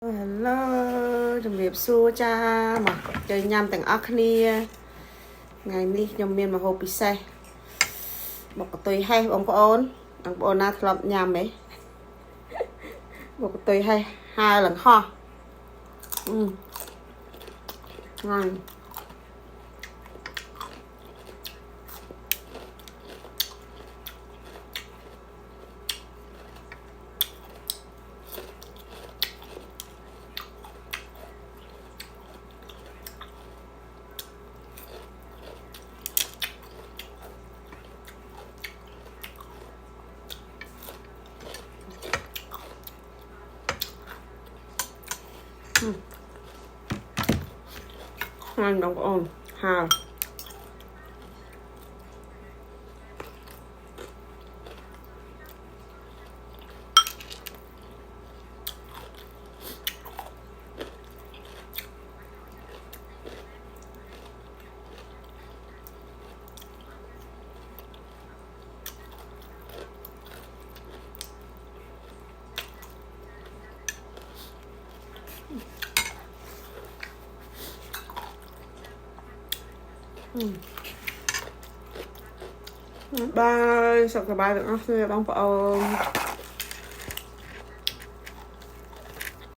Hello ជំរាបសួរចាមកchơiញ៉ាំទាំងអស់គ្នាថ្ងៃនេះខ្ញុំមានម្ហូបពិសេសបុកកតុយហេះបងប្អូនណាធ្លាប់ញ៉ាំទេបុកកតុយហេះហើរឡើងហោះហ្នឹង ngon đồng ổn hào bye សុខសប្បាយទាំងអស់គ្នាបងប្អូន